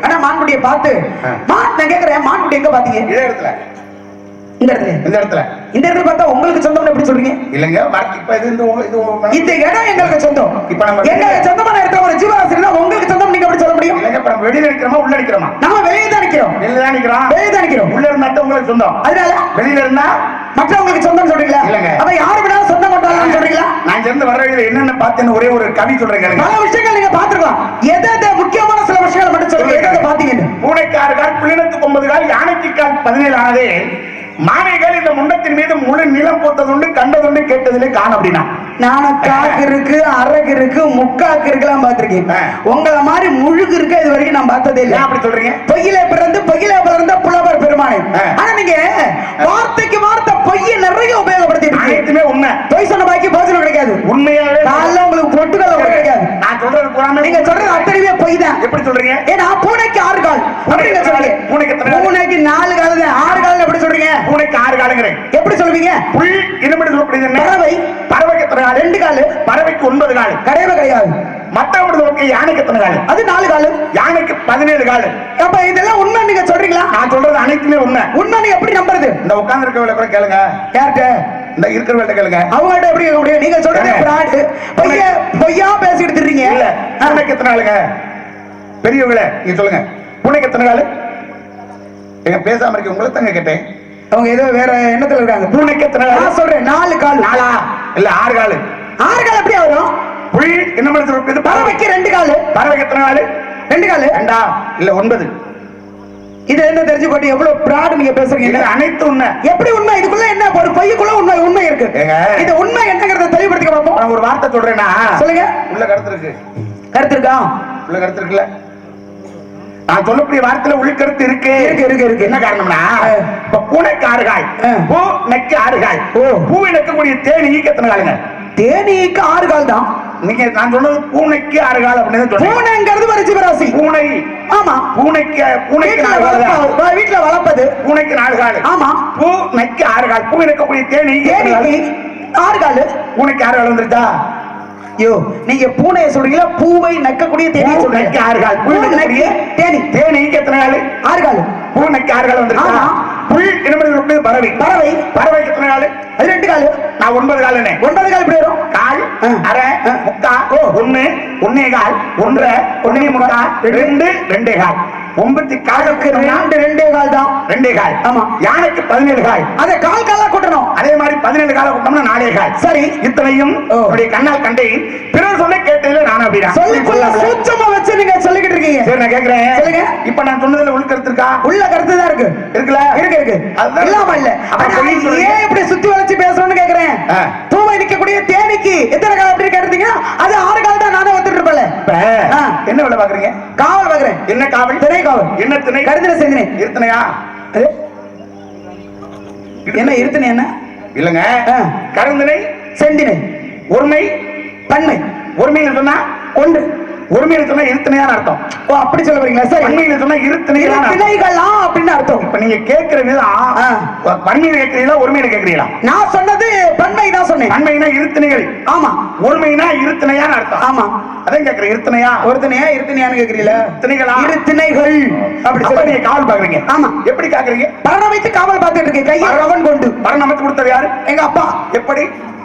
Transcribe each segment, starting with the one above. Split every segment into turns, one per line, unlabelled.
ஆனா மான்குட்டியை பார்த்து நான் கேக்குறேன், மான்குட்டி எங்க பாத்தீங்க?
இதே இடத்துல.
இந்த இடத்துல.
இந்த இடத்துல.
இந்த இடத்துல பார்த்தா உங்களுக்கு சொந்தம்னு எப்படி சொல்றீங்க?
இல்லங்க, இப்ப இது
இந்த இடம் எங்களுக்கு சொந்தம்.
இப்ப நம்ம
எங்களுக்கு சொந்தமான இடத்துல ஒரு ஜீவராசினா உங்களுக்கு சொந்தம் நீங்க எப்படி சொல்ல முடியும்?
இல்லங்க, இப்ப நம்ம வெளியில நிக்கிறோமா உள்ள நிக்கிறோமா?
நம்ம வெளியே தான் நிக்கிறோம்.
வெளியில தான் நிக்கிறோம்.
வெளியே தான் நிக்கிறோம்.
உள்ள இருந்தா உங்களுக்கு சொந்தம்.
அதனால
வெளியில இருந்தா
மற்றவங்களுக்கு சொந்தம் சொல்றீங்களா?
இல்லங்க.
அப்ப யாரு வேணாலும் சொந்தம் கொண்டாடலாம் சொல்றீங்களா?
நான் இருந்து வர வழியில என்னென்ன பார்த்தேன்னு ஒரே ஒரு கவி சொல்றேன்.
பல விஷயங்கள் நீங்க பாத்துக்கலாம். எதை முக்கியமான சில விஷயங்களை மட்டும் சொல்லுங்க. எதை பாத்தீங்கன்னு.
பூனைக்கார கால், புள்ளினத்துக்கு 9 கால், யானைக்கு கால் 17 ஆனதே. மானைகள் இந்த முண்டத்தின் மீது முழு நிலம் போத்ததுண்டு, கண்டதுண்டு, கேட்டதிலே காண அப்படின்னா
நானும் காக்கு இருக்கு, அரகு இருக்கு, முக்காக்கு இருக்கலாம் பாத்திருக்கேன். உங்களை மாதிரி முழுகு இருக்க இது வரைக்கும் நான் பார்த்ததே இல்லை.
அப்படி சொல்றீங்க?
பொய்யில பிறந்து பொய்யில பிறந்த புலவர் பெருமானே. ஆனா நீங்க வார்த்தைக்கு வார்த்தை பொய்ய நிறைய உபயோகப்படுத்தி
உண்மை.
பொய் சொன்ன பாக்கி போஜனம் கிடைக்காது.
உண்மையாவே
காலைல உங்களுக்கு பொட்டுகள் கிடைக்காது.
நான் சொல்றது புறாம
நீங்க சொல்றது அத்தனையுமே பொய் தான்.
எப்படி சொல்றீங்க?
ஏன்னா பூனைக்கு 6 கால் அப்படிங்க சொல்றீங்க. பூனைக்கு 4 கால் தான். 6 கால் எப்படி சொல்றீங்க?
பூனைக்கு 6 காலுங்கிறேன். எப்படி சொல்லுவீங்க? புல் இனமடி சொல்லப்படுது. பறவை. பறவைக்கு எத்தனை கால்? 2 கால். பறவைக்கு 9 கால். கிடையவே கிடையாது. மற்றவங்க சொல்லுங்க. யானைக்கு எத்தனை கால்? அது 4 கால். யானைக்கு 17 கால். அப்ப இதெல்லாம் உண்மை நீங்க சொல்றீங்களா? நான் சொல்றது அனைத்துமே உண்மை. உண்மை நீ எப்படி நம்புறது? இந்த உட்கார்ந்து இருக்கவளை கூட கேளுங்க. யார்கிட்ட? இந்த இருக்கிறவள்கிட்ட கேளுங்க. அவங்கள்ட்ட எப்படி கேட்க முடியும்? நீங்க சொல்றது பிராட். பொய்யா பேசிட்டு இருக்கீங்க. இல்ல. பூனைக்கு எத்தனை காலுங்க? பெரியவங்களே நீங்க சொல்லுங்க. பூனைக்கு எத்தனை கால்? எங்க பேசாம இருக்கு. உங்களை தாங்க கேட்டேன். அவங்க ஏதோ வேற எண்ணத்துல இருக்காங்க. பூனைக்கு எத்தனை கால்? நான் சொல்றேன் 4 கால். 4 இல்ல 6 கால். 6 கால் எப்படி வரும்? புல் என்ன சொல்றது? பறவைக்கு 2 கால். பறவைக்கு எத்தனை கால்? 2 கால். 2 இல்ல 9. இது என்ன தெரிஞ்சு போட்டு எவ்வளவு பிராட் நீங்க பேசுறீங்க? இது அனைத்து உண்மை. எப்படி உண்மை? இதுக்குள்ள என்ன ஒரு பொய்யுக்குள்ள உண்மை இருக்கு. இது உண்மை என்னங்கறத தெளிவுபடுத்திக்க பார்ப்போம். நான் ஒரு வார்த்தை சொல்றேன்னா சொல்லுங்க. உள்ள கருத்து இருக்கு. கருத்து இருக்கா? உள்ள கருத்து இருக்குல்ல? நான் சொல்லக்கூடிய வார்த்தையில உள்கருத்து இருக்கு. இருக்கு. என்ன காரணம்னா இப்ப பூனைக்கு 6 கால், பூ நெக்கு 6 கால். பூவை நெக்கக்கூடிய தேனீக்கு எத்தனை காலுங்க? தேனீக்கு 6 கால் தான். நீங்க நான் சொன்னது பூனைக்கு 6 கால் அப்படின்னு சொல்றேன். பூனைங்கிறது ஒரு ஜீவராசி. பூனை. ஆமா. பூனைக்கு 4 கால். வீட்டுல வளர்ப்பது. பூனைக்கு 4 கால். ஆமா. பூ நெக்கு 6 கால். பூவை நெக்கக்கூடிய தேனீக்கு 6 கால். பூனைக்கு 6 கால் வந்துருச்சா? யோ, நீங்க பூனையை சொல்றீங்களா? பூவை நக்கக்கூடிய தேனி சொல்றீங்க. 6 கால். பூ நக்கக்கூடிய தேனீக்கு எத்தனை கால்? 6 கால். பூ நக்க 6 கால் வந்துருச்சா? புல் என்னது? பறவை. பறவைக்கு எத்தனை கால்? அது 2 கால். நான் 9 கால்னே. 9 கால் எப்படி வரும்? கால், அரை, முக்கா, 1, 1 கால், 1, 1 முக்கா, 2, 2 கால். 9 காலுக்கு 2 கால் தான். 2 கால். ஆமா. யானைக்கு 17 கால். அத கால் காலா கூட்டணும். அதே மாதிரி 17 கால கூட்டணும்னா 4 கால். சரி. இத்தனையும் உங்களுடைய கண்ணால் கண்டேன். பிறர் சொல்ல கேட்டதுல நான் அப்படிதான் சொல்லிக்குள்ள சூட்சமா வச்சு நீங்க சொல்லிக்கிட்டு இருக்கீங்க. சரி, நான் கேக்குறேன். சொல்லுங்க. இப்ப நான் சொன்னதுல உள்ள கருத்து இருக்கா? உள்ள கருத்து தான் இருக்கு. இருக்குல? இருக்கு. இல்லாம இல்ல. ஏன் இப்படி சுத்தி வளைச்சு பேசணும்னு கேக்குறேன். பூவை நிக்கக்கூடிய தேனிக்கு எத்தனை கால் அப்படி கேட்டீங்கன்னா அது 6 கால் தான். நானே வந்துட்டு இருப்பேன். என்ன வேலை பாக்குறீங்க? காவல் பாக்குறேன். என்ன காவல்? திணை காவல். என்ன திணை? கருதின செந்தினை. இருத்தனையா? என்ன இருத்தனை? என்ன இல்லங்க. கருந்தினை, செந்தினை. ஒருமை, பன்மை. ஒருமைன்னு சொன்னா 1. ஒருமையில சொன்னா இருத்தனையான அர்த்தம். ஓ, அப்படி சொல்ல வரீங்களா? சரி. பன்மையில சொன்னா இருத்தனைகளா அப்படின்னு அர்த்தம். இப்ப நீங்க கேக்குற விதம் பன்மையில கேக்குறீங்களா ஒருமையில கேக்குறீங்களா? நான் சொன்னது பன்மை தான் சொன்னேன். பன்மைனா இருத்தனைகள். ஆமா. ஒருமைனா இருத்தனையான அர்த்தம். ஆமா. அதான் கேக்குறேன். இருத்தனையா ஒருத்தனையா இருத்தனையான்னு கேக்குறீங்களா? திணைகளா? இருத்திணைகள் அப்படி சொல்லி நீங்க காவல் பாக்குறீங்க. ஆமா. எப்படி காக்குறீங்க? பரணம் வைத்து காவல் பார்த்துட்டு இருக்கேன். கையை ரவன் கொண்டு. பரணம் அமைத்து கொடுத்தது யாரு? எங்க அப்பா. எப்படி?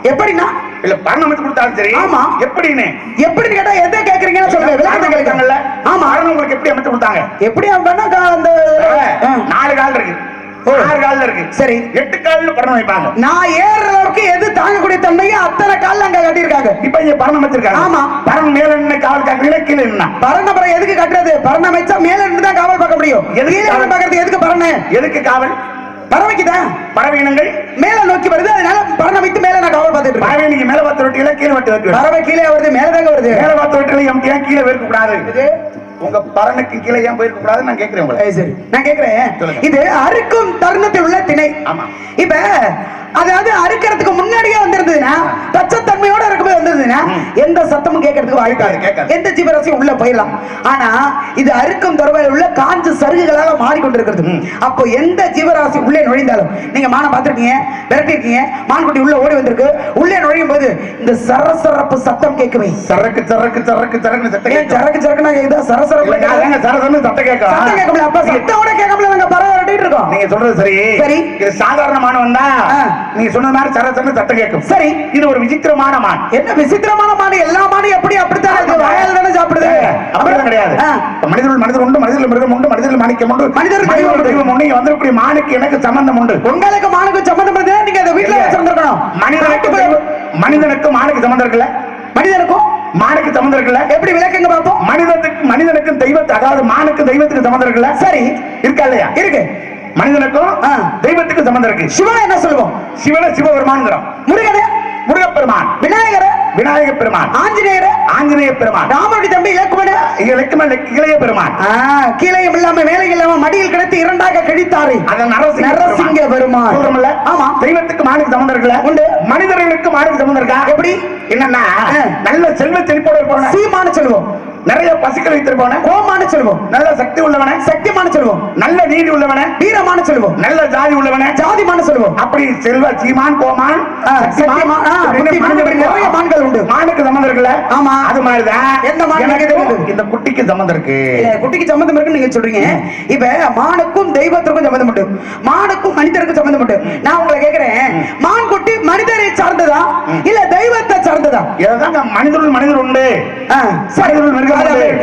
எப்படின்னா இல்ல பரணம் அமைத்து கொடுத்தாலும் சரி. ஆமா. எப்படின்னு எப்படின்னு கேட்டா எதை கேக்குறீங்கன்னு சொல்லுங்க. விளக்கத்தை கேளுங்கல்ல. ஆமா. பரணம் உங்களுக்கு எப்படி அமைத்து கொடுத்தாங்க? எப்படி அப்படின்னா அந்த 4 கால் இருக்கு. 6 கால்ல இருக்கு. சரி. 8 கால்ல பரணம் வைப்பாங்க. நான் ஏறுற அளவுக்கு எது தாங்கக்கூடிய தன்மையை அத்தனை கால்ல அங்க கட்டி இருக்காங்க. இப்ப இங்க பரணம் வச்சிருக்காங்க. ஆமா. பரணம் மேல நின்னு காவல் காக்குறீங்களா கீழ நின்னா? பரணம் பரம் எதுக்கு கட்டுறது? பரணம் வச்சா மேல நின்னு தான் காவல் பார்க்க முடியும். கீழ நின்னு பார்க்கிறது எதுக்கு? பரணம் எதுக்கு காவல்? பறவைக்குதான். பறவை இனங்கள் மேல நோக்கி வருது. அதனால பரணம் வைத்து மேல நான் காவல் பார்த்துட்டு இருக்கேன். பறவை நீங்க மேல பார்த்து ரொட்டியில கீழே வட்டு. பறவை கீழே வருது, மேல தாங்க வருது. மேல பார்த்து ரொட்டியில எம்டியா கீழே போயிருக்க கூடாது. உங்க பரனுக்கு கீழே ஏன் போயிருக்க கூடாது நான் கேக்குறேன் உங்களை. சரி, நான் கேக்குறேன். இது அறுக்கும் தருணத்தில் உள்ள திணை. ஆமா. இப்ப
அதாவது அறுக்கிறதுக்கு முன்னாடியே வந்திருந்ததுன்னா பச்சைத்தன்மையோட இருக்கும்போது வந்திருந்ததுன்னா எந்த சத்தமும் கேட்கறதுக்கு வாய்க்காது, எந்த ஜீவராசியும் உள்ள போயிடலாம். ஆனா இது அறுக்கும் தருவாயில் உள்ள காஞ்ச சருகுகளாக மாறிக்கொண்டிருக்கிறது. அப்போ எந்த ஜீவராசி உள்ளே நுழைந்தாலும், நீங்க மானை பார்த்திருக்கீங்க, விரட்டிருக்கீங்க, மான்குட்டி உள்ள ஓடி வந்திருக்கு, உள்ளே நுழையும் போது இந்த சரசரப்பு சத்தம் கேட்குமே.
சரக்கு சரக்கு சரக்கு சரக்கு சத்தம்.
ஏன் சரக்கு சரக்குனா கேக்குதா? சரசரப்பு
சரசரன்னு சத்தம் கேட்கும்.
சத்தம் கேட்கல. அப்ப சத்தோட கேட்கல, நாங்க பறவை விரட்டிட்டு இருக்கோம்.
நீங்க சொல்றது சரி.
சரி,
இது சாதாரணமான வந்தா நீங்க சொன்ன மாதிரி சரசரன்னு சத்தம் கேட்கும்.
சரி,
இது ஒரு விசித்திரமான மான்.
என்ன விசித்திரமான மான்? எல்லா மானும் எப்படி அப்படித்தான் இது வாயால தானே சாப்பிடுது.
அப்படிதான் கிடையாது. மனிதர்கள் மனிதர் உண்டு, மனிதர்கள் மிருகம் உண்டு, மனிதர்கள் மாணிக்கம் உண்டு, மனிதர்கள் தெய்வம் உண்டு. இங்க வந்திருக்கூடிய மானுக்கு எனக்கு சம்பந்தம் உண்டு.
உங்களுக்கு மானுக்கு சம்பந்தம் இருந்தா நீங்க அதை வீட்டுல வச்சிருந்திருக்கணும்.
மனிதனுக்கு மானுக்கு சம்பந்தம் இருக்குல்ல?
மனிதனுக்கும்
மானுக்கு சம்பந்தம் இருக்குல்ல? எப்படி விளக்குங்க பாப்போம். மனிதனுக்கும் தெய்வத்து, அதாவது மானுக்கு தெய்வத்துக்கு சம்பந்தம் இருக்குல்ல? சரி, இருக்கா இல்லையா? இருக்கு. மனிதனுக்கும் தெய்வத்துக்கு சம்பந்தம் இருக்கு. சிவன் என்ன சொல்லுவோம்? சிவன சிவபெருமான்ங்கிறோம். முருகனே முருகப்பெருமான், விநாயகர விநாயக பெருமான், ஆஞ்சநேயர ஆஞ்சநேய பெருமான், ராமனுடைய தம்பி இலக்குமண இளைய பெருமான். கீழையும் இல்லாம மேலே இல்லாம மடியில் கிடத்தி இரண்டாக கழித்தாரு, அத நரசிங்க பெருமான் சொல்றோம்ல. ஆமா, தெய்வத்துக்கு மானுக்கு சம்பந்தம் இருக்குல்ல? உண்டு. மனிதர்களுக்கு மானுக்கு சம்பந்தம் இருக்கா? எப்படி? என்னன்னா, நல்ல செல்வ செழிப்போட இருப்பவன சீமான செல்வம், நிறைய பசுக்கள் வைத்திருப்பவன கோமான செல்வம், நல்ல சக்தி உள்ளவன சக்திமான செல்வம், நல்ல நீதி உள்ளவன வீரமான செல்வம், நல்ல ஜாதி உள்ளவன ஜாதிமான செல்வம். அப்படி செல்வ சீமான் கோமான் நிறைய மான்கள் உண்டு. மானுக்கு சம்பந்தம் இருக்குல்ல? ஆமா, அது மாதிரிதான் எந்த மானுக்கு இந்த குட்டிக்கு சம்பந்தம் இருக்கு. குட்டிக்கு சம்பந்தம் இருக்குன்னு நீங்க சொல்றீங்க. இப்ப மானுக்கும் தெய்வத்திற்கும் சம்பந்தம் உண்டு, மானுக்கும் மனிதருக்கும் சம்பந்தம் உண்டு. நான் உங்களை கேட்கிறேன், மான் குட்டி மனிதரை சார்ந்ததா இல்ல தெய்வத்தை சார்ந்ததா? மனிதர்கள் உண்டு,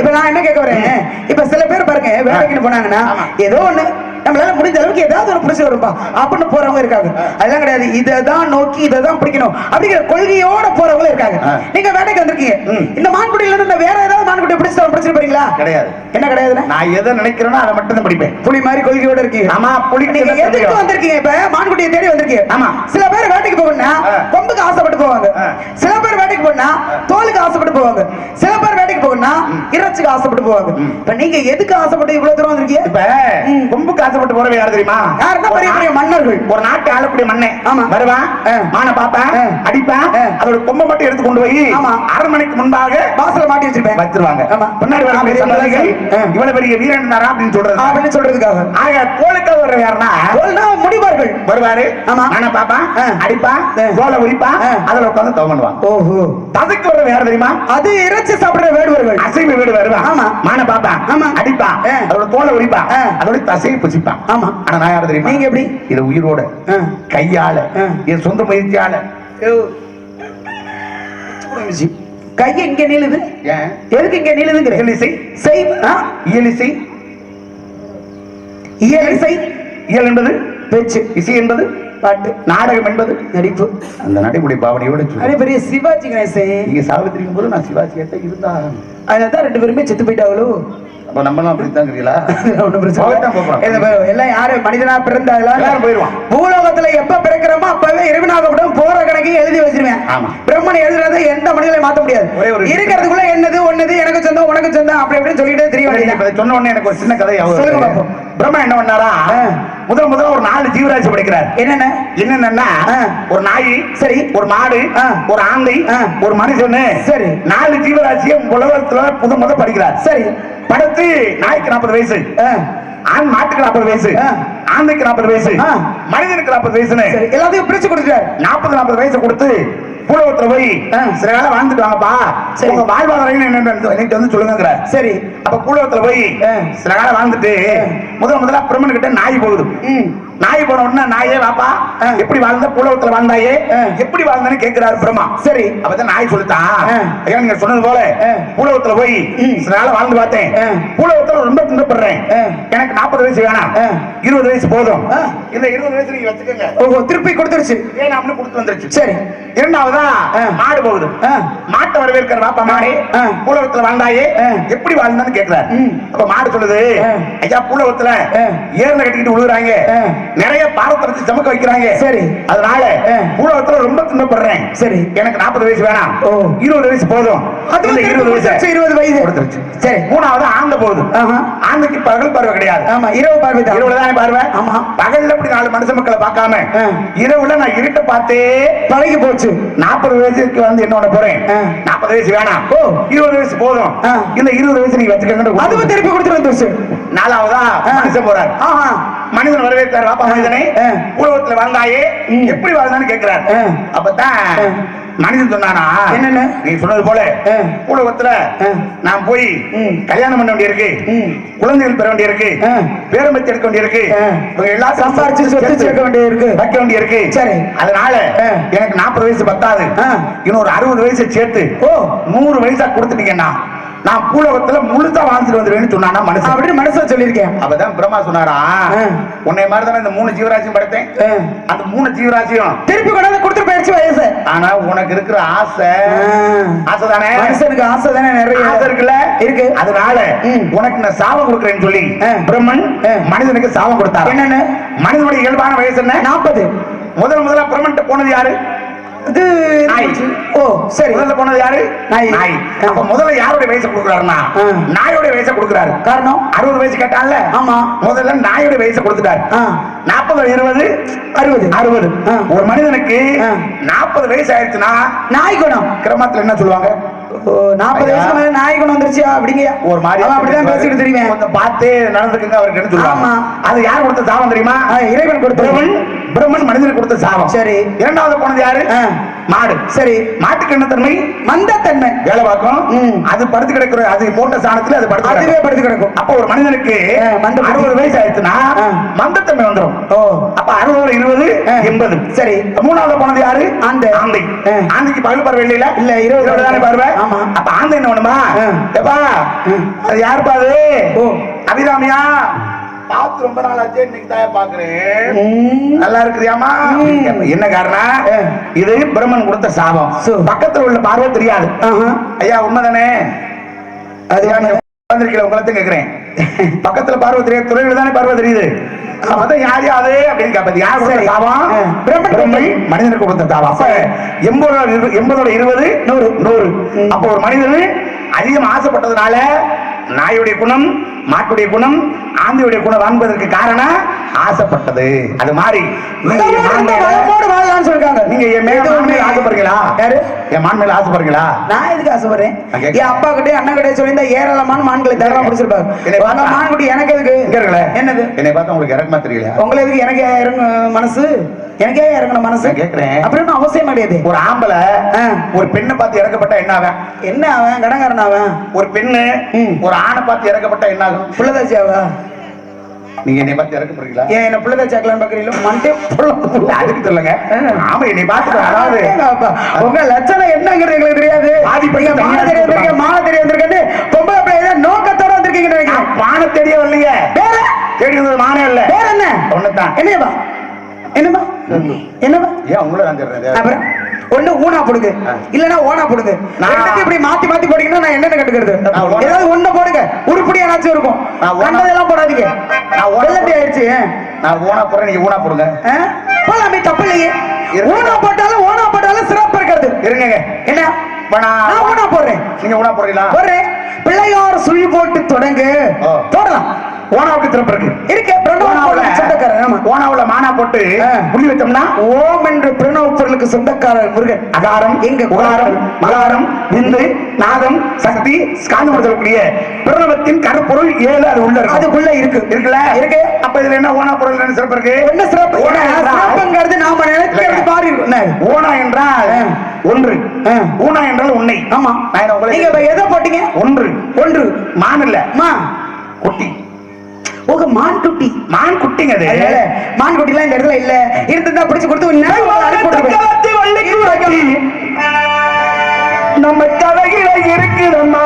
இப்ப நான் என்ன கேட்க வரேன், இப்ப சில பேர் பாருங்க வேலைக்கு போனாங்கன்னா ஏதோ ஒண்ணு நம்மளால முடிஞ்ச அளவுக்கு ஏதாவது ஒரு பிடிச்சி வரும்பா அப்படின்னு போறவங்க இருக்காங்க. அதெல்லாம் கிடையாது, இதைதான் நோக்கி இதைதான் பிடிக்கணும் அப்படிங்கிற கொள்கையோட போறவங்க இருக்காங்க. நீங்க வேலைக்கு வந்திருக்கீங்க, இந்த மான்குட்டியில இருந்து வேற ஏதாவது மான்குட்டி பிடிச்சிட்டு போறீங்களா? கிடையாது. என்ன கிடையாது? நான் எதை நினைக்கிறேனோ அதை மட்டும் தான் பிடிப்பேன். புலி மாதிரி கொள்கையோட இருக்கீங்க. ஆமா, புலி. நீங்க எதுக்கு வந்திருக்கீங்க? இப்ப மான்குட்டியை தேடி வந்திருக்கீங்க. ஆமா, சில பேர் வேட்டைக்கு போகணும்னா கொம்புக்கு ஆசைப்பட்டு போவாங்க, சில பேர் வேட்டைக்கு போனா தோலுக்கு ஆசைப்பட்டு போவாங்க, சில பேர் வேட்டைக்கு போகணும்னா இறைச்சிக்கு ஆசைப்பட்டு போவாங்க. இப்ப நீங்க எதுக்கு ஆசைப்பட்டு இவ்வளவு தூரம் வந்திருக்கீங்க? இப்ப கொம்புக்கு ஆசைப்பட்டு போறவங்க யாரு தெரியுமா? யாருன்னா பெரிய பெரிய மன்னர்கள், ஒரு நாட்டை ஆளக்கூடிய மன்னே. ஆமா, வருவான், மான பாப்பா அடிப்பான், அதோட கொம்பை மட்டும் எடுத்து கொண்டு போய் அரண்மனைக்கு முன்பாக வாசல்ல மாட்டி வச்சிருவாங்க. பின்னாடி இவ்வளவு பெரிய வீரன் அப்படின்னு சொல்றதுக்காக. ஆக தோலுக்காக வர்ற யாருன்னா முடிவார்கள் வருவாரு. ஆமா, மான பாப்பா அடிப்பா, தோலை உரிப்பா, அதுல உட்கார்ந்து தவண்டுவாங்க. ஓஹோ, ததுக்கு வர்ற யாரு தெரியுமா? அது இறைச்சி சாப்பிடுற வேடுவர்கள், அசைவ வேடு வருவான். ஆமா, மான பாப்பா அடிப்பா, அதோட தோலை உரிப்பா, அதோட தசையை புசிப்பான். ஆமா, ஆனா நான் யாரு தெரியுமா? நீங்க எப்படி? இது உயிரோட கையால என் சொந்த முயற்சியால கை இங்க நீளுது. எதுக்கு இங்க நீளுதுங்கிற? இயல் என்பது பேச்சு, இசை என்பது பாட்டு, நாடகம் என்பது நடிப்பு. அந்த நடைமுறை பாவனையோட பெரிய சிவாஜி கணேசன் நீங்க சாவித்திரிக்கும் போது நான் சிவாஜி கேட்ட இருந்தா அதான் ரெண்டு பேருமே செத்து போயிட்டாங்களோ. அப்ப நம்ம எல்லாம் யாரு மனிதனா பிறந்தா எல்லாரும் போயிருவான். பூலோகத்துல எப்ப பிறக்கிறோமோ அப்பவே இறைவனாகப்படும் போற கணக்கையும் எழுதி வச்சிருவேன். பிரம்மனை எழுதுறத எந்த மனிதனையும் மாத்த முடியாது. இருக்கிறதுக்குள்ள என்னது ஒன்னது எனக்கு சொந்தம் உனக்கு சொந்தம் அப்படி அப்படின்னு சொல்லிட்டே தெரியும். சொன்ன உடனே எனக்கு ஒரு சின்ன கதை சொல்லுங்க பாப்போம். பிரம்மன் என்ன பண்ணாரா, முதல்ல ஒரு 4 ஜீவராசி படைக்கிறார். என்னன்னா ஒரு நாய், சரி, ஒரு மாடு, ஒரு ஆந்தை, ஒரு மனுஷன், சரி, 4 ஜீவராசியை உலகத்துல முத படிக்கிறார். சரி, படுத்து நாய்க்கு 40 வயசு, ஆண் மாட்டுக்கு 40 வயசு, ஆந்தைக்கு 40 வயசு, மனிதனுக்கு 40 வயசுன்னு எல்லாத்தையும் பிரிச்சு கொடுத்துட்டார். 40 வயசு கொடுத்து பூலோகத்துல போய் சில காலம் வாழ்ந்துட்டு வாங்கப்பா, உங்க வாழ்வாதாரம் என்னன்னு வந்து சொல்லுங்க. சரி, அப்ப பூலோகத்துல போய் சில காலம் வாழ்ந்துட்டு முதல்ல பிரம்மன் கிட்ட நாய் போகுது. நாய் போன உடனே நாயே வாப்பா எப்படி வாழ்ந்த, பூலோகத்துல வாழ்ந்தாயே எப்படி வாழ்ந்தன்னு கேட்கிறாரு பிரம்மா. சரி, அப்பதான் நாய் சொல்லிட்டான், ஐயா நீங்க சொன்னது போல பூலோகத்துல போய் சில காலம் வாழ்ந்து பார்த்தேன், பூலோகத்துல ரொம்ப துன்பப்படுறேன், எனக்கு 40 வயசு வேணாம், 20 வயசு போதும், இந்த 20 வயசு நீங்க வச்சுக்கோங்க. ஓஹோ, திருப்பி கொடுத்துருச்சு, ஏன் அப்படின்னு கொடுத்து வந்துருச்சு. சரி, இரண்டாவதா மாடு போகுது. மாட்டை வரவேற்கிற வாப்பா மாடு, பூலோகத்துல வாழ்ந்தாயே எப்படி வாழ்ந்தான்னு கேட்கிறார். அப்ப மாடு சொல்லுது, ஐயா பூலோகத்துல ஏர்ல கட்டிக்கிட்டு விழுகுறாங்க, நிறைய பாரத்தை சமக்க வைக்கிறாங்க. சரி, அதனால பூலோகத்துல ரொம்ப துன்பப்படுறேன். சரி, எனக்கு 40 வயசு வேணாம், 20 வயசு போதும். 20 வயசு கொடுத்துருச்சு. சரி, மூணாவது ஆந்த போகுது. ஆந்தைக்கு பகல் பார்வை கிடையாது. ஆமா,
இரவு பார்வை தான்.
இரவுல தானே பார்வை.
ஆமா.
பகல்ல இப்படி 4 மனுஷ மக்களை பார்க்காம இரவுல நான் இருட்ட பார்த்தே
பழகி போச்சு.
40 வயசுக்கு வந்து என்ன பண்ண போறேன்? 40 வயசு வேணாம், 20 வயசு போதும். இந்த 20 வயசு நீங்க வச்சுக்கங்க.
அதுவும் திருப்பி கொடுத்துட்டு வந்துருச்சு.
4வதா மனுஷன் போறார். மனிதன் வரவேற்றார். வாப்பா மனிதனை, உலகத்துல வாழ்ந்தாயே எப்படி வாழ்ந்தான்னு கேட்கிறார். அப்பதான் மனிதன் சொன்னானா, என்னன்னு நீ சொன்னது போல உலகத்துல நான் போய் கல்யாணம் பண்ண வேண்டியிருக்கு, குழந்தைகள் பெற வேண்டியிருக்கு, பேரம்பத்தி எடுக்க வேண்டியிருக்கு, எல்லாம் சம்பாரிச்சு சொத்து சேர்க்க வேண்டியிருக்கு, வைக்க வேண்டியிருக்கு. சரி, அதனால எனக்கு 40 வயசு பத்தாது, இன்னொரு 60 வயசு சேர்த்து 100 வயசா கொடுத்துட்டீங்கன்னா நான் பூலோகத்துல முழுசா வாழ்ந்துட்டு வந்துருவேன்னு சொன்னானா மனுஷன். அப்படின்னு மனுஷன் சொல்லியிருக்கேன். அப்பதான் பிரம்மா சொன்னாரா, உன்னை மாதிரி தானே இந்த 3 ஜீவராசியும் படைத்தேன், அந்த 3 ஜீவராசியும் திருப்பி கொண்டாந்து கொடுத்து போயிடுச்சு வயசு. ஆனா உனக்கு இருக்கிற ஆசை தானே, மனுஷனுக்கு ஆசை தானே, நிறைய ஆசை இருக்குல்ல, இருக்கு. அதனால உனக்கு நான் சாபம் கொடுக்குறேன்னு சொல்லி பிரம்மன் மனிதனுக்கு சாபம் கொடுத்தார். என்னன்னு? மனிதனுடைய இயல்பான வயசு என்ன? 40. முதல்ல பிரம்மன் போனது யாரு? இது நாய். ஓ சரி, முதல்ல போனது யாரு? நாய். அப்ப முதல்ல யாரோட வயசை கொடுக்குறாருன்னா நாயோட வயசை கொடுக்குறாரு. காரணம் 60 வயசு கேட்டான்ல. ஆமா, முதல்ல நாயோட வயசை கொடுத்துட்டாரு. 40 20 60. ஒரு மனிதனுக்கு 40 வயசு ஆயிடுச்சுன்னா நாய் குணம் கிரமத்துல என்ன சொல்லுவாங்க? 40 வயசுக்கு மேல நாய் குணம் வந்துருச்சு அப்படிங்க. ஒரு மாதிரி அப்படிதான் பேசிட்டு தெரியுமே, கொஞ்சம் பார்த்து நடந்துக்குங்க அவருக்கு என்ன சொல்லுவாங்க. அது யார் கொடுத்த சாபம் தெரியுமா? இறைவன் கொடுத்த. பிரம்மன் மனிதனுக்கு கொடுத்த சாபம். சரி, இரண்டாவது போனது யாரு? மாடு. சரி, மாட்டுக்கு என்ன தன்மை? மந்தத்தன்மை. வேலை பார்க்கும், அது படுத்து கிடக்குற, அது போட்ட சாணத்துல அது படுத்து கிடக்கும். அப்ப ஒரு மனிதனுக்கு 60 வயசு ஆயிடுச்சுன்னா மந்தத்தன்மை வந்துடும். அப்ப 60 20 80. சரி, மூணாவது போனது யாரு? ஆந்தை. ஆந்தைக்கு பகல் பார்வை இல்ல, 20 தானே பார்வை. அப்ப ஆந்தை என்ன பண்ணுமா, எப்பா அது யாருப்பா அது? அபிராமியா, பார்த்து ரொம்ப நாள் ஆச்சு, இன்னைக்கு தான் பாக்குறேன், நல்லா இருக்குறியாமா? என்ன காரணம்? இது பிரம்மன் கொடுத்த சாபம். பக்கத்துல உள்ள பார்வை தெரியாது. ஐயா உண்மைதானே? அது வந்திருக்கீங்க, உங்களை கேட்கிறேன். பக்கத்துல பார்வை தெரியாது, துறையில தானே பார்வை தெரியுது. யாரு அது அப்படின்னு கேட்பது. யார் கொடுத்த சாபம்? பிரம்மன் மனிதனுக்கு கொடுத்த சாபம். அப்ப 80 20 100. அப்ப ஒரு மனிதன் அதிகம் ஆசைப்பட்டதுனால நாயுடைய குணம், மாட்டுடைய குணம், ஆந்தியுடைய குணம் வாங்குவதற்கு காரணம் ஆசைப்பட்டது. அது மாதிரி நீங்க என் மேல ஆசைப்படுறீங்களா? யாரு என் மான் மேல ஆசைப்படுறீங்களா? நான் எதுக்கு ஆசைப்படுறேன்? என் அப்பா கிட்டே அண்ணன் கிட்டே சொல்லி ஏராளமான மான்களை தரலாம் பிடிச்சிருப்பாங்க. மான்குட்டி எனக்கு எதுக்கு? என்னது? என்னை பார்த்தா உங்களுக்கு இறக்குமா தெரியல? உங்களுக்கு எதுக்கு எனக்கு இறங்க மனசு? எனக்கே இறங்கணும் மனசு கேட்கிறேன். அப்படின்னு அவசியம் கிடையாது. ஒரு ஆம்பளை ஒரு பெண்ணை பார்த்து இறக்கப்பட்ட என்ன ஆவன்? என்ன ஆவன்? கடங்காரன் ஆவன். ஒரு பெண்ணு ஒரு ஆணை பார்த்து இறக்கப்பட்ட என்ன ஆகும்? புள்ளதாச்சி ஆவா? நீங்க என்னை பார்த்து இறக்கப்படுறீங்களா? ஏன் என்ன புள்ளதாச்சி ஆக்கலான்னு பாக்குறீங்களா? மண்டே அதுக்கு சொல்லுங்க. ஆமா, என்னை பார்த்து அதாவது உங்க லட்சணம் என்னங்கிறது எங்களுக்கு தெரியாது. மான தெரிய வந்திருக்கேன்னு பொம்பளை பிள்ளை நோக்கத்தோட வந்திருக்கீங்க. மான தெரிய வரலைங்க, வேற தேடி வந்தது மானம் இல்ல, வேற என்ன ஒண்ணுதான். என்னவா என்னமா என்னமா? ஏன் உங்களை நான் சொல்றேன். அப்புறம் ஒண்ணு ஊனா போடுங்க, இல்லன்னா ஓனா போடுங்க. இப்படி மாத்தி மாத்தி போட்டீங்கன்னா நான் என்னென்ன கட்டுக்கிறது? ஏதாவது ஒண்ணு போடுங்க, உருப்படியா ஏதாச்சும் இருக்கும். கண்டதெல்லாம் போடாதீங்க. வெள்ளட்டி ஆயிடுச்சு. நான் ஓனா போறேன், நீங்க ஊனா போடுங்க. போலாமே, தப்பு இல்லையே. ஊனா போட்டாலும் சிறப்பு இருக்கிறது. இருங்க. என்ன நான் ஊனா போடுறேன், நீங்க ஊனா போடுறீங்களா? போடுறேன். பிள்ளையார் சுழி போட்டு தொடங்கு, போடலாம். ஓனாவுக்கு திறப்பு இருக்கு. ஓனாவுல மானா போட்டு புள்ளி வச்சோம்னா ஓம் என்று பிரணவ பொருளுக்கு சொந்தக்காரர் முருகன். அகாரம், எங்க உகாரம், மகாரம், விந்து, நாதம், சக்தி, ஸ்காந்தம் சொல்லக்கூடிய பிரணவத்தின் கருப்பொருள் 7 அது உள்ள இருக்கு. அதுக்குள்ள இருக்குல்ல இருக்கு. அப்ப இதுல என்ன ஓனா பொருள் என்ன சிறப்பு இருக்கு? என்ன சிறப்பு? சிறப்புங்கிறது நாம நினைக்கிறது பாரு. ஓனா என்றால் ஒன்று, ஊனா என்றால் உன்னை. ஆமா, நீங்க எதை போட்டீங்க? ஒன்று மான் இல்ல, குட்டி. ஓக, மான் குட்டி. மான் குட்டிங்க. அது மான் குட்டி எல்லாம் இந்த இடத்துல இல்ல. இருந்தா பிடிச்சு கொடுத்து நம்ம தலையில இருக்குதம்மா.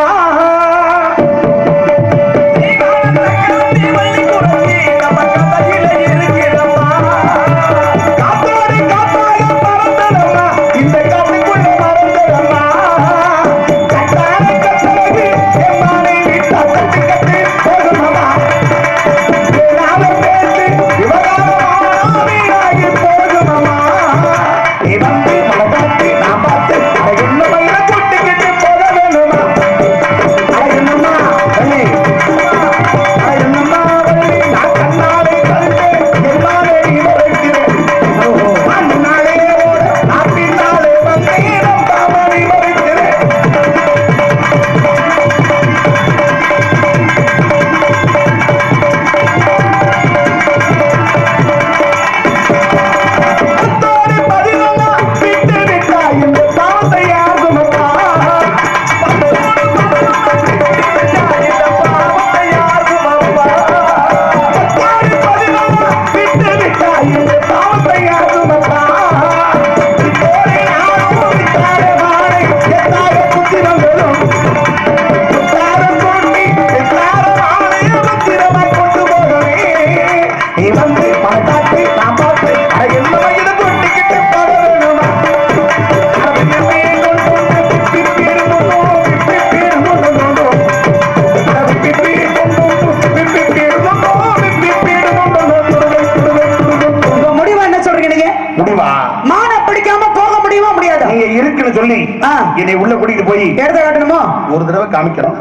என்னை உள்ள கூட்டிட்டு போய்
இடத்த காட்டணுமோ
ஒரு தடவை காமிக்கணும்.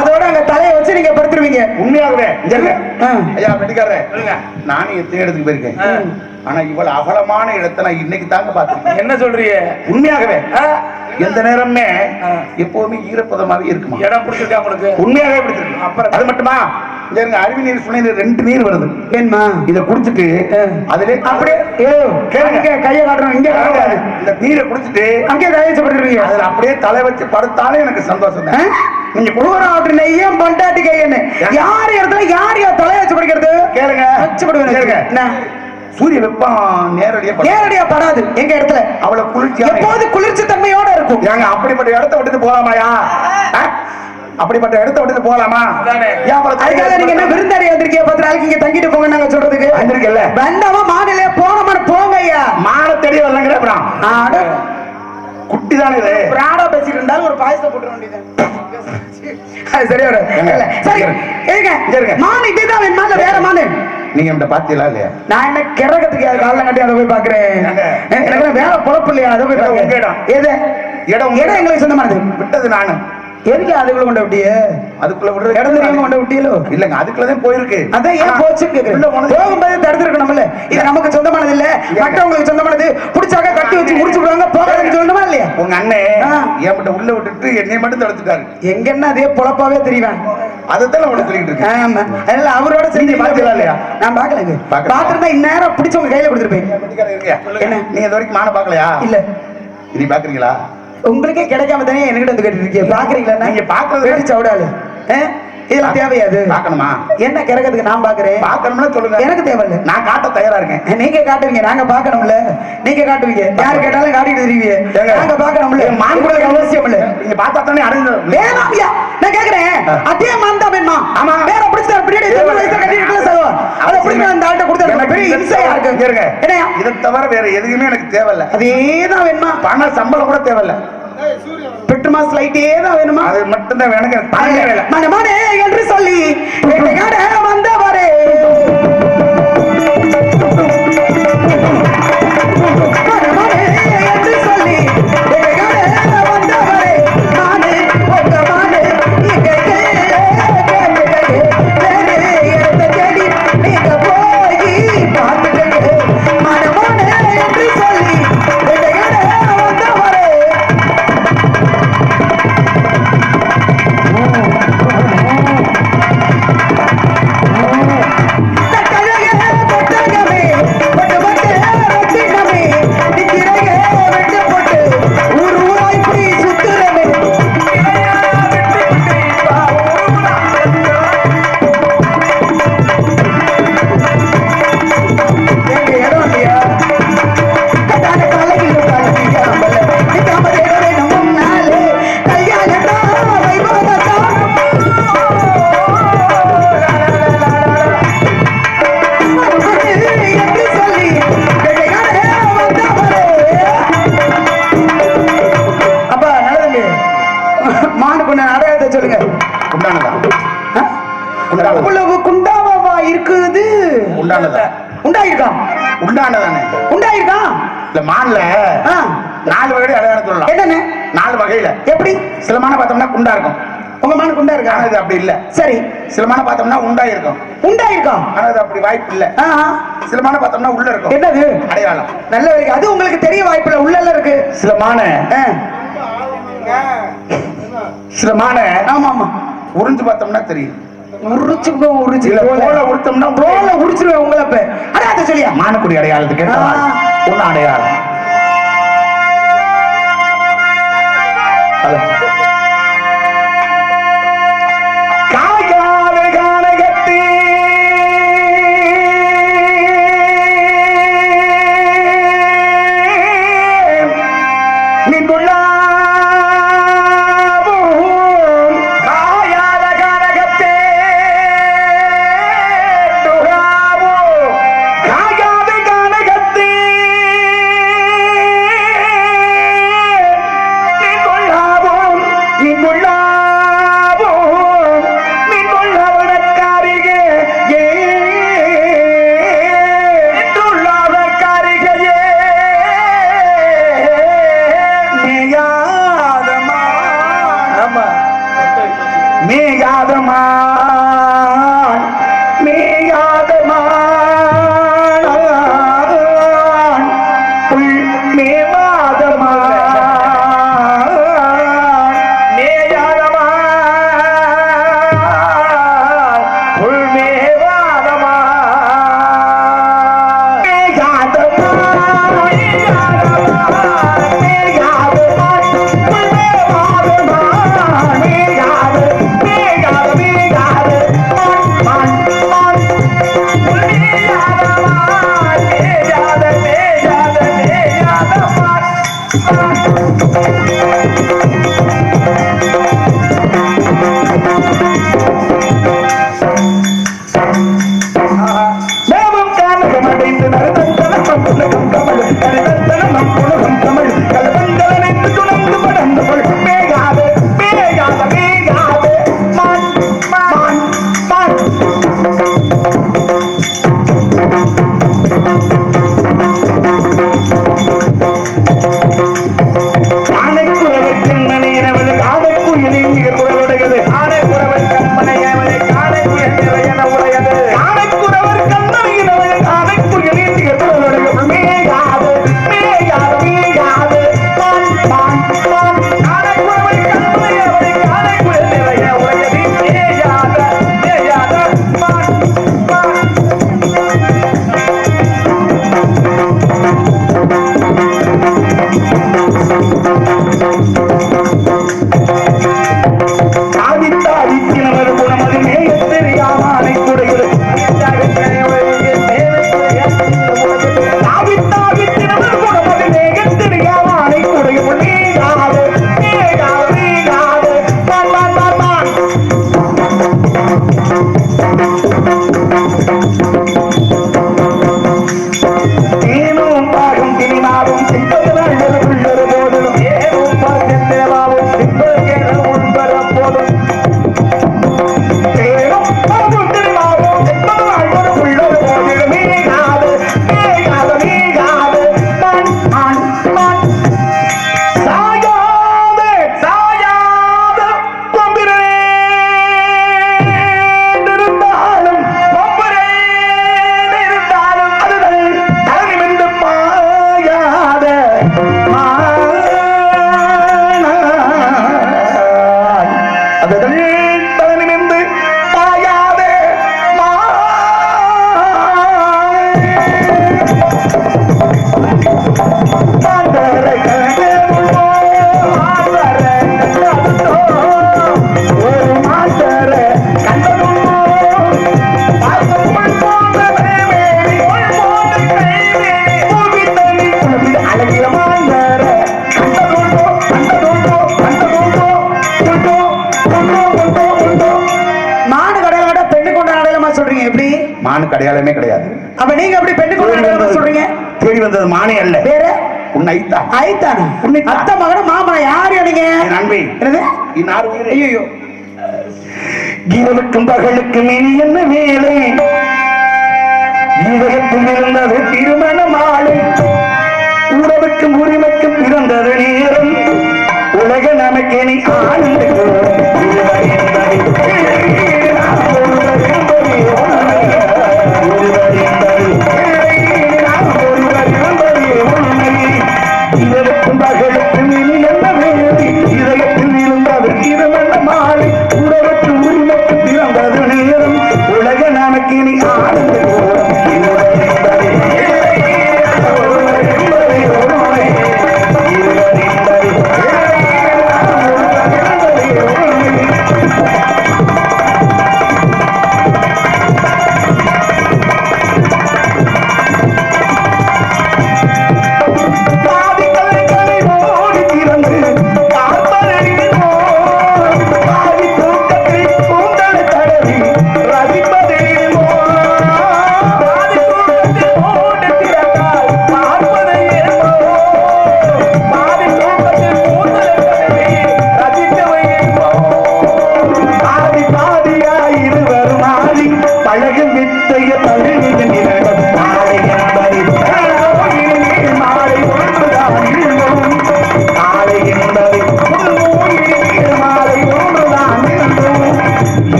அதோட அங்க தலையை வச்சு நீங்க படுத்துருவீங்க.
உண்மையாகவே ஐயா வெட்டிக்காரர், நானும் எத்தனை இடத்துக்கு போயிருக்கேன். ஆனா இவ்வளவு அகலமான இடத்தை நான் இன்னைக்கு தாங்க பாத்துருக்கேன்.
என்ன சொல்றீங்க?
உண்மையாகவே எந்த நேரமே எப்பவுமே ஈரப்பதமாவே இருக்குமா?
இடம் பிடிச்சிருக்கா உங்களுக்கு?
உண்மையாகவே பிடிச்சிருக்கு. அப்புறம் அது மட்டுமா, அருவி நீர் சுனை 2 நீர் வருது.
ஏன்மா
இத குடிச்சிட்டு அதுல அப்படியே
கேளுங்க, கையை காட்டணும். இங்க
இந்த நீரை குடிச்சிட்டு
அங்கே தயாரிச்சப்படுறீங்க.
அதுல அப்படியே தலை வச்சு படுத்தாலே எனக்கு சந்தோஷம் தான்.
நீங்க குழுவர ஆட்டு நெய்யும் பண்டாட்டி கையன்னு யார் இடத்துல யார் தலை வச்சு படிக்கிறது?
கேளுங்க,
வச்சுப்படுவேன். கேளுங்க,
சூரிய வெப்பம் நேரடியா
படாது எங்க இடத்துல.
அவ்வளவு குளிர்ச்சி,
எப்போது குளிர்ச்சி தன்மையோட இருக்கும்.
ஏங்க அப்படிப்பட்ட இடத்த விட்டுட்டு போலாமாயா? அப்படிப்பட்ட இடத்த விட்டுட்டு போலாமா?
அதுக்காக நீங்க என்ன விருந்தாடி வந்திருக்கீங்க? 10 நாளைக்கு இங்க தங்கிட்டு போங்க நாங்க சொல்றதுக்கு
வந்திருக்கல.
வேண்டாமா மாநில போனமான போங்க ஐயா.
மான தேடி வரலங்கிற குட்டி தானே இது.
பிராடா பேசிட்டு இருந்தாலும் ஒரு பாயசத்தை போட்டுற வேண்டியது. சரி மான் இதுதான் வேணுமா இல்ல வேற மானு?
நீங்க இந்த பாத்தீங்களா இல்லையா?
நான் என்ன கிறகத்துக்கு காலம் கட்டி அதை போய் பாக்குறேன். எனக்கு வேற பொழப்பு இல்லையா? அதை போய்
உங்க இடம்
எது இடம் எங்களுக்கு சொந்தமானது.
விட்டது நானு.
எதுக்கு அதுக்குள்ள கொண்ட விட்டிய? அதுக்குள்ள விடுற இடம் தெரியாம கொண்ட விட்டியலோ? இல்லங்க, அதுக்குள்ளதான் போயிருக்கு. அதான் ஏன் போச்சுன்னு போகும்போது தடுத்துருக்கணும்ல. இது நமக்கு சொந்தமானது இல்ல, மற்றவங்களுக்கு சொந்தமானது. புடிச்சாக்க கட்டி வச்சு முடிச்சு விடுவாங்க. போகாதுன்னு சொல்லணுமா இல்லையா? உங்க அண்ணன் என்கிட்ட உள்ள விட்டுட்டு என்னை மட்டும் தடுத்துட்டாரு. எங்க என்ன அதே பொழப்பாவே தெரியுவேன். அதைத்தான் உனக்கு சொல்லிட்டு இருக்கேன். ஆமா, அதனால அவரோட செஞ்சு பாத்தீங்களா இல்லையா? நான் பாக்கலங்க. பாத்துருந்தா இந்நேரம் பிடிச்ச உங்க கையில கொடுத்துருப்பேன். என்ன நீங்க இது வரைக்கும் மான பாக்கலையா? இல்ல. இனி பாக்குறீங்களா? உங்களுக்கே கிடைக்காம தானே என்கிட்ட வந்து கேட்டு இருக்கீங்க. பாக்குறீங்களா? நீங்க பாக்குறது சவுடாலு இதெல்லாம் தேவையாது. பாக்கணுமா? என்ன கிறகத்துக்கு நான் பாக்குறேன். பாக்கணும்னா சொல்லுங்க, எனக்கு தேவையில்லை. நான் காட்ட தயாரா இருக்கேன். நீங்க காட்டுவீங்க, நாங்க பாக்கணும்ல. நீங்க காட்டுவீங்க, யாரு கேட்டாலும் காட்டிட்டு தெரியுவீங்க. நாங்க பாக்கணும்ல. மான் கூட அவசியம் இல்ல. நீங்க பார்த்தா தானே அடைஞ்சு வேணாம்யா. நான் கேக்குறேன், அதே மான் தான் வேணுமா? ஆமா, வேற பிடிச்சா பின்னாடி கட்டிட்டு இருக்கல சகோ. அத பிடிச்ச அந்த ஆட்ட கொடுத்தா பெரிய இன்சையா இருக்கு. என்ன இத தவிர வேற எதுவுமே எனக்கு தேவையில்ல. அதேதான் வேணுமா? பண சம்பளம் கூட தேவையில்ல. பெட்ரோல் மாஸ் லைட்டே தான் வேணுமா? அது மட்டும் தான் வேணுங்க. பணமே வேலை. மனமானே என்று சொல்லி வேட்டையாட வந்தவரே, மனமானே என்று சொல்லி வேட்டையாட வந்தவரே, நானே உங்க மானே இங்க வேறு இடத்தை தேடி நீங்க போய் பார்த்துட்டீங்க. மனமானே என்று சொல்லி வேட்டையாட வந்தவரே. நாலு வகையில அடையாளம் சொல்லலாம். என்னன்னு? 4 வகையில. எப்படி? சில மான பார்த்தோம்னா குண்டா இருக்கும். உங்க மான குண்டா இருக்கா? அது அப்படி இல்ல. சரி. சில மான பார்த்தோம்னா உண்டா இருக்கும். உண்டா இருக்கும். ஆனா அது அப்படி வாய்ப்பு இல்ல. சில மான பார்த்தோம்னா உள்ள இருக்கும். என்னது? அடையாளம். நல்ல வகை. அது உங்களுக்கு தெரிய வாய்ப்பு இல்ல. உள்ளல இருக்கு. சில மான ஆமா ஆமா உறிஞ்சு பார்த்தோம்னா தெரியும். உரிச்சு உடுத்தோம்னா உரிச்சிருவேன் உங்களை. அடையாளத்தை சொல்லியா? மானக்குடி அடையாளத்துக்கு ஒன்னு அடையாளம்.
மானுக்கு அடையாளமே கிடையாது.
அப்ப நீங்க எப்படி பெண்ணு கொண்டு சொல்றீங்க?
தேடி வந்தது மானே அல்ல,
வேற
உன் ஐத்தா.
ஐத்தானா? அத்த மகன மாமனா யாரு நீங்க?
என் அன்பே.
என்னது?
இன்னார் உயிரே.
ஐயோ,
இரவுக்கும் பகலுக்கும் இனி என்ன வேலை? இதயத்தில் இருந்தது திருமண மாலை, உறவுக்கும் உரிமைக்கும் பிறந்தது நேரம், உலக நமக்கு நீ ஆனந்த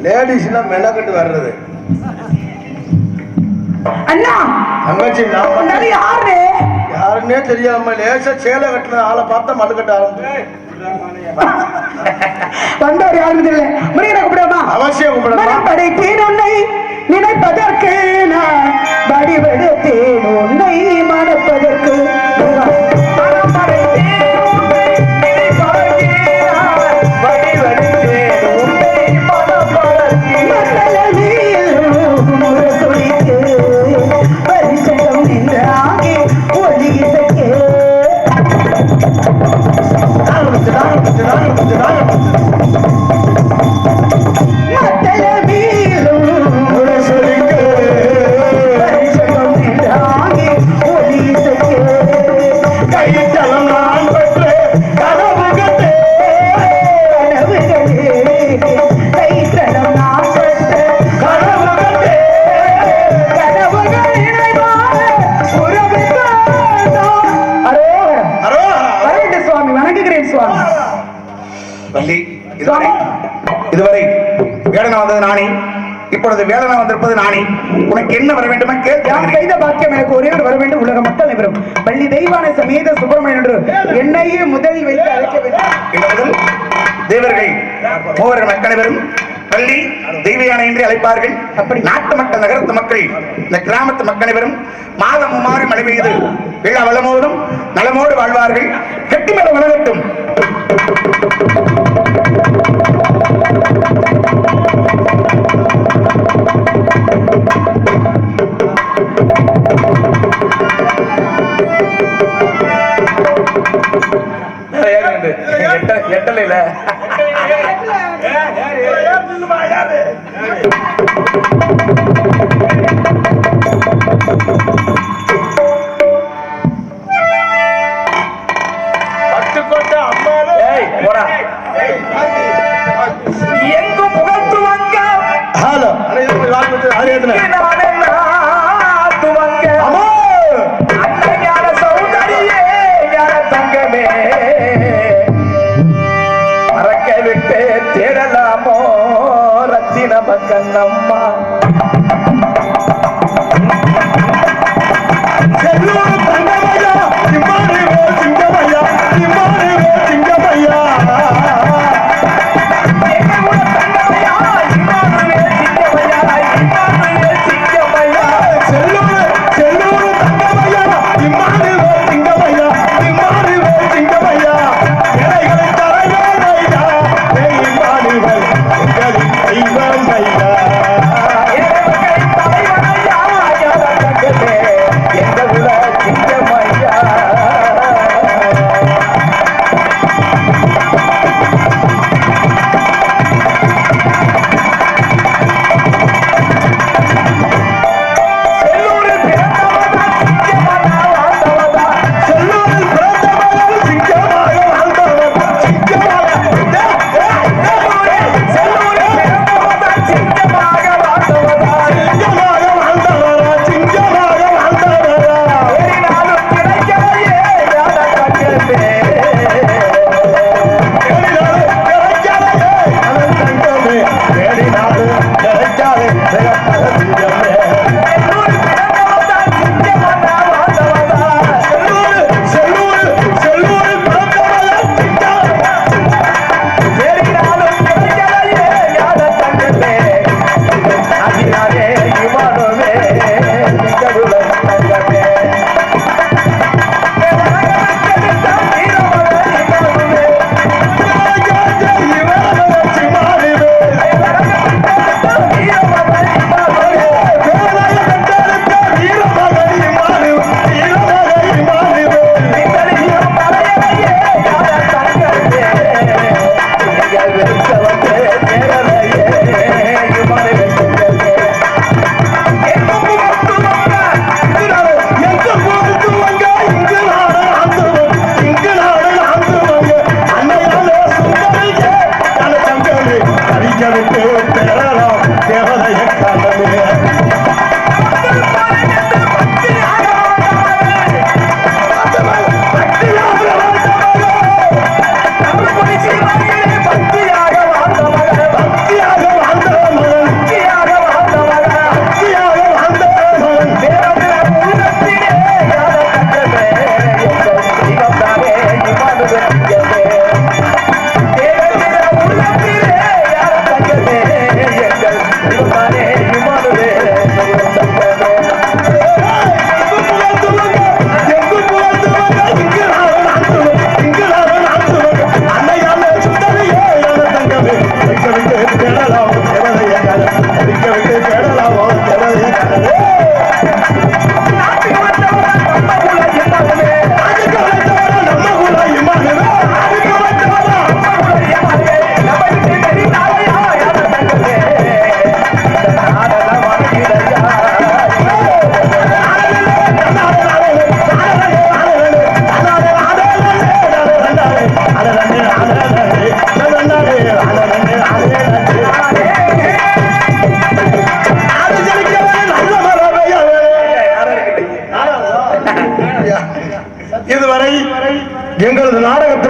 லேடிஸ்லாம் மெனக்கட்டு வர்றது.
அண்ணா
தங்கச்சி நான்
முன்னாடி யாரு
யாருன்னே தெரியாம லேசா சேலை கட்டின ஆளை பார்த்தா மடுக்கட்ட ஆரம்பிச்சு.
வந்தவர் யாருன்னு தெரியல. முருகனை கூப்பிடாமா?
அவசியம் கூப்பிடலாம்.
மனம் படைத்தேன் உன்னை நினைப்பதற்கு, நான் வடிவெடுத்தேன் உன்னை மணப்பதற்கு. மனம் படைத்தேன் உன்னை நினைப்பதற்கு, நான் வடிவெடுத்தேன் உன்னை மணப்பதற்கு. மத்தளவில் முரசொலிக்கு பரிசகம் நின்றாகி ஒளி இசைக்கு.
இதுவரை வேடனா வந்தது நானே, இப்பொழுது வேடனா வந்திருப்பது நானே. உனக்கு என்ன வர வேண்டுமா
யார் செய்த பாக்கியம் எனக்கு ஒரே ஒரு வர வேண்டும். உலக மக்கள் அனைவரும் பள்ளி தெய்வான சமேத சுப்பிரமணியன் என்று என்னையே முதலில் வைத்து அழைக்க வேண்டும்.
தேவர்கள் மூவர்கள் மக்கள் அனைவரும் பள்ளி தெய்வயானை என்று அழைப்பார்கள். அப்படி நாட்டு மக்கள், நகரத்து மக்கள், இந்த கிராமத்து மக்கள் அனைவரும் மாதம் மாறி மழை பெய்து எல்லா வளமோடும் நலமோடு வாழ்வார்கள். கெட்டிமல வளரட்டும். எட்டலையில எங்கும் புகழ்த்துவங்க அன்னையான சௌந்தரியே ஞான தங்கமே மறக்க விட்டு தேடலாமோ ரத்தின கண்ணம்மா. எங்க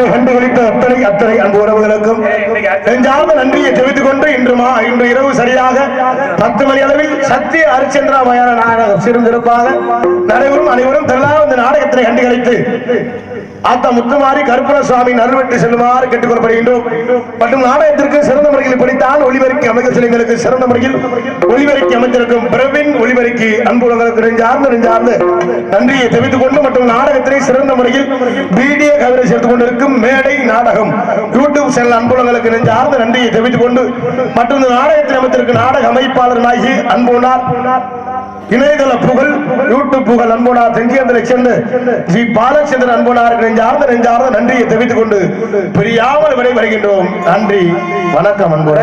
நாடகத்தினை கண்டுகளித்த அத்தனை அன்பு உறவுகளுக்கும் நெஞ்சார்ந்த நன்றியை தெரிவித்துக் கொண்டு இன்று இரவு சரியாக 10 மணி அளவில் சத்திய ஹரிச்சந்திராமையான நாடகம் சிறந்திருப்பாக நடைபெறும். அனைவரும் திரளாக இந்த நாடகத்தினை கண்டுகளித்து ஆத்தா முத்துமாரி கருப்பண சுவாமி நல்வெட்டு செல்லுமாறு கேட்டுக்கொள்ளப்படுகின்றோம். மற்றும் நாடகத்திற்கு சிறந்த முறையில் படித்தால் ஒளிபெருக்கி அமைக்க சிலைகளுக்கு சிறந்த முறையில் ஒளிபெருக்கி அமைத்திருக்கும் பிரவின் ஒளிபெருக்கி அன்புலங்களுக்கு நெஞ்சார்ந்து நன்றியை தெரிவித்துக் கொண்டு மற்றும் நாடகத்தினை சிறந்த முறையில் வீடியோ கவரை சேர்த்துக் கொண்டிருக்கும் மேடை நாடகம் யூடியூப் சேனல் அன்புலங்களுக்கு நெஞ்சார்ந்த நன்றியை தெரிவித்துக் கொண்டு மற்றும் நாடகத்தில் அமைத்திருக்கும் நாடக அமைப்பாளராகி அன்புனார் இணையதள புகழ் யூடியூப் புகழ் அன்புனார் தென்கியந்தலை சேர்ந்து ஜி பாலச்சந்திரன் அன்புனாருக்கு நெஞ்சார்ந்த நன்றியை தெரிவித்துக் கொண்டு பிரியாமல் விடை வருகின்றோம். நன்றி, வணக்கம் அன்பு.